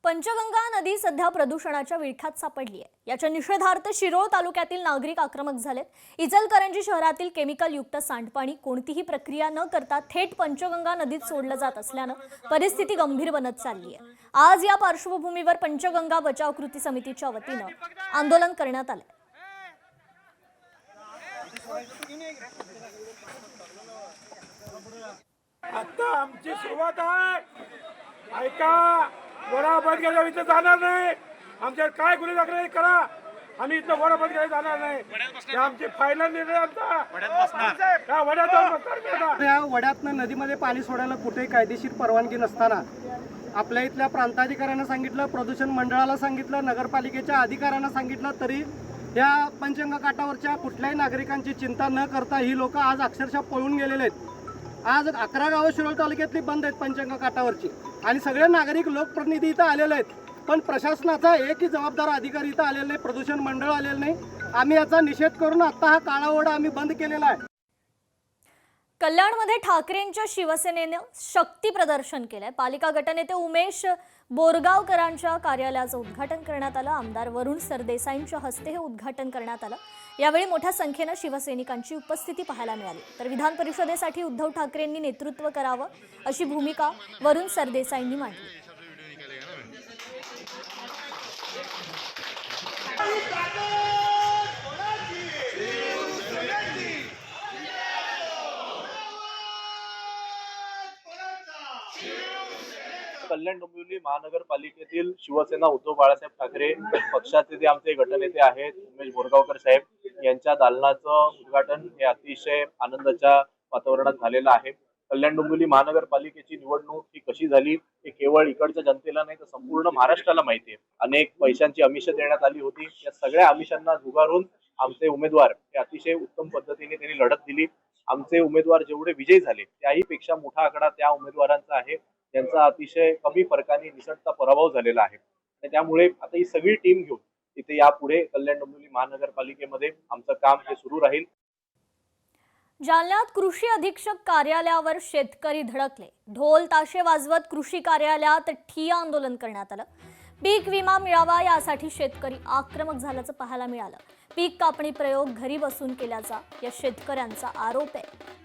पंचगंगा नदी सध्या प्रदूषणाच्या विळख्यात सापडली आहे। याच्या निषेधार्थ शिरोळ तालुक्यातील नागरिक आक्रमक झालेत। इचलकरंजी शहरातील केमिकल युक्त सांडपाणी कोणतीही प्रक्रिया न करता थेट पंचगंगा नदीत सोडलं जात असल्याने परिस्थिती गंभीर बनत चालली आहे। आज या पार्श्वभूमीवर पंचगंगा बचाव कृती समितीच्या वतीने आंदोलन करण्यात आले। आता आमची सुरुवात आहे। ऐका, वडापत गेल्या इथं जाणार नाही। आमच्यावर काय गुन्हे दाखल करा, आम्ही इथं वडापत गेल्या जाणार नाही। आमची फायनल निर्णय आमचा वड्यात या वड्यातनं नदीमध्ये पाणी सोडायला कुठेही कायदेशीर परवानगी नसताना आपल्या इथल्या प्रांताधिकाऱ्यांना सांगितलं, प्रदूषण मंडळाला सांगितलं, नगरपालिकेच्या अधिकाऱ्यांना सांगितलं, तरी या पंचगंगा काठावरच्या कुठल्याही नागरिकांची चिंता न करता ही लोक आज अक्षरशः पळून गेलेले आहेत। आज 11 गावं शिरोळ तालुक्यातली बंद आहेत पंचगंगा काठावरची, आणि सगळे नागरिक लोकप्रतिनिधी इथं आलेले आहेत, पण प्रशासनाचा एकही जबाबदार अधिकारी इथं आलेला नाही, प्रदूषण मंडळ आलेलं नाही। आम्ही याचा निषेध करून आता हा काळा ओढा आम्ही बंद केलेला आहे। कल्याणमध्ये ठाकरेंच्या शिवसेनेने शक्ती प्रदर्शन केलंय। पालिका गटनेते उमेश बोरगावकरांच्या कार्यालयाचं उद्घाटन करण्यात आलं। आमदार वरुण सरदेसाईंच्या हस्ते हे उद्घाटन करण्यात आलं। यावेळी मोठ्या संख्येने शिवसैनिकांची उपस्थिती पाहायला मिळाली। तर विधान परिषदेसाठी उद्धव ठाकरेंनी नेतृत्व करावं अशी भूमिका वरुण सरदेसाईंनी मांडली। कल्याण डोंबिवली महानगरपालिकेतील शिवसेना उद्धव बाळासाहेब ठाकरे पक्षाचे जे आमचे गटनेते आहेत उमेश बोरगावकर साहेब यांच्या दालनाचं उद्घाटन हे अतिशय आनंदाच्या वातावरणात झालेलं आहे। कल्याण डोंबिवली महानगरपालिकेची निवडणूक ही कशी झाली हे केवळ इकडच्या जनतेला नाही तर संपूर्ण महाराष्ट्राला माहिती आहे। अनेक पैशांची आमिष देण्यात आली होती, या सगळ्या आमिषांना झुगारून आमचे उमेदवार हे अतिशय उत्तम पद्धतीने त्यांनी लढत दिली। आमचे उमेदवार जेवढे विजयी झाले त्याही पेक्षा मोठा आकडा त्या उमेदवारांचा आहे त्यांचा अतिशय कमी फरकाने निसटता पराभव झालेला आहे। आणि त्यामुळे आता ही सगळी टीम घेऊन इथे यापुढे कल्याण डोंबिवली महानगरपालिकेमध्ये आमचं काम हे सुरू राहील। जालन्यात कृषी अधीक्षक कार्यालयावर शेतकरी धडकले। ढोल ताशे वाजवत कृषी कार्यालयात ठिय्या आंदोलन करण्यात आलं। पीक विमा मिळावा यासाठी शेतकरी आक्रमक झाल्याचं पाहायला मिळालं। पीक कापणी प्रयोग घरी बसून केल्याचा या शेतकऱ्यांचा आरोप आहे।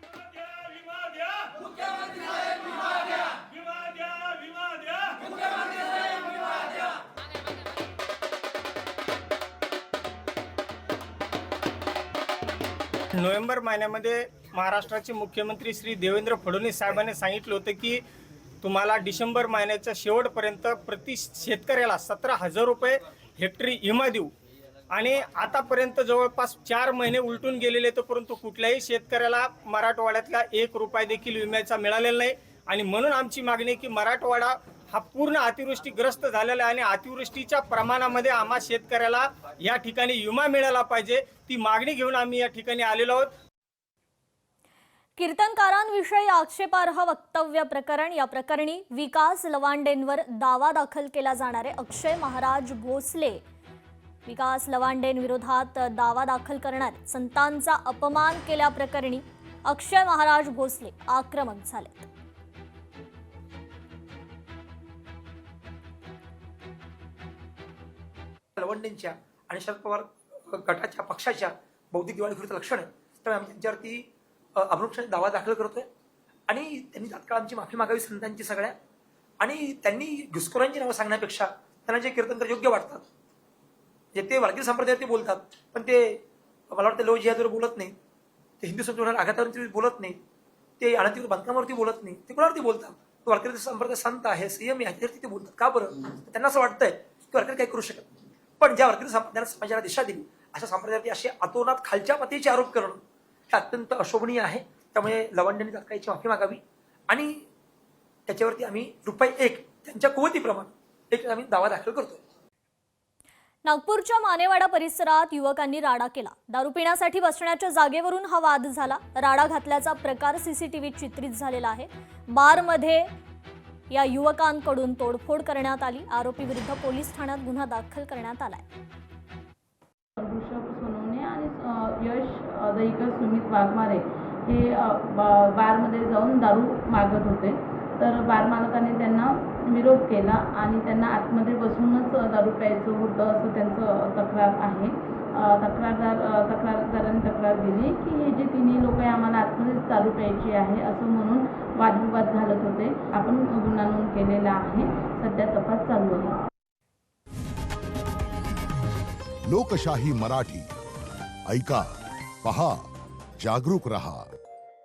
नोव्हेंबर महिन्यामध्ये महाराष्ट्राचे मुख्यमंत्री श्री देवेंद्र फडणवीस साहेबांनी सांगितलं होतं की तुम्हाला डिसेंबर महिन्याच्या शेवटपर्यंत प्रति शेतकऱ्याला 17,000 रुपये हेक्टरी विमा देऊ, आणि आतापर्यंत जवळपास 4 महिने उलटून गेलेले तर परंतु कुठल्याही शेतकऱ्याला मराठवाड्यातला 1 रुपया देखील विम्याचा मिळालेला नाही। आणि म्हणून आमची मागणी आहे की मराठवाडा हा पूर्ण अतिवृष्टीग्रस्त झालेला आहे आणि अतिवृष्टीच्या प्रमाणामध्ये आम्हा शेतकऱ्याला या ठिकाणी विमा मिळाला पाहिजे, ती मागणी घेऊन आम्ही या ठिकाणी आलेलो आहोत। कीर्तनकारांविषयी आक्षेपार्ह वक्तव्य प्रकरण, या प्रकरणी विकास लवांडेंवर दावा दाखल केला जाणार आहे। अक्षय महाराज भोसले विकास लवांडेंविरोधात दावा दाखल करणार। संतांचा अपमान केल्याप्रकरणी अक्षय महाराज भोसले आक्रमक झाले। लवंडेंच्या आणि शरद पवार गटाच्या पक्षाच्या बौद्धिक दिवाळखोरीचं लक्षण आहे, त्यामुळे आम्ही त्यांच्यावरती अमृतक्षण दावा दाखल करतोय। आणि त्यांनी तात्काळ आमची माफी मागावी संतांची सगळ्या, आणि त्यांनी घुसखोरांची नावं सांगण्यापेक्षा त्यांना जे कीर्तनकर योग्य वाटतात, जे ते वारकरी संप्रदायावरती बोलतात, पण ते मला वाटतं लव जिहादवर बोलत नाही, ते हिंदू संप्रदायावर आघातावरती बोलत नाही, ते अनधिकृत बांधकामावरती बोलत नाही, ते कोणावरती बोलतात? तो वारकरी संप्रदाय संत आहे, संयमी आहे, त्यावरती ते बोलतात। का बरं? त्यांना असं वाटतंय की वारकरी काही करू शकत नाही। पण ज्या वारकरी संप्रदायाला समाजाला दिशा दिली अशा संप्रदायावरती असे अतोनात खालच्या पातळीचे आरोप करणं हे अत्यंत अशोभनीय आहे। त्यामुळे लवांडेंनी तात्काळची माफी मागावी, आणि त्याच्यावरती आम्ही ₹1 त्यांच्या कुवतीप्रमाणे एक आम्ही दावा दाखल करतोय। नागपूरच्या मानेवाडा परिसरात युवकांनी राडा केला। दारू पिण्यासाठी बसण्याच्या जागेवरून हा वाद झाला। राडा घातल्याचा प्रकार सीसीटीव्हीत चित्रित झालेला आहे। बारमध्ये या युवकांकडून तोडफोड करण्यात आली। आरोपी विरुद्ध पोलीस ठाण्यात गुन्हा दाखल करण्यात आलाय। ऋषभ सोनवणे आणि यश दहीकर सुमित वाघमारे हे बारमध्ये जाऊन दारू मागत होते। तर बार मालकाने त्यांना विरोध केला आणि त्यांना आतमध्ये बसूनच दारू प्यायचं होतं असं त्यांचं तक्रार आहे. तक्रारदारांनी तक्रार दिली की हे जे तिन्ही लोक आहे आम्हाला आतमध्येच दारू प्यायची आहे असं म्हणून वादविवाद घालत होते. आपण गुन्हा नोंद केलेला आहे. सध्या तपास चालू आहे. लोकशाही मराठी ऐका, पहा, जागरूक रहा.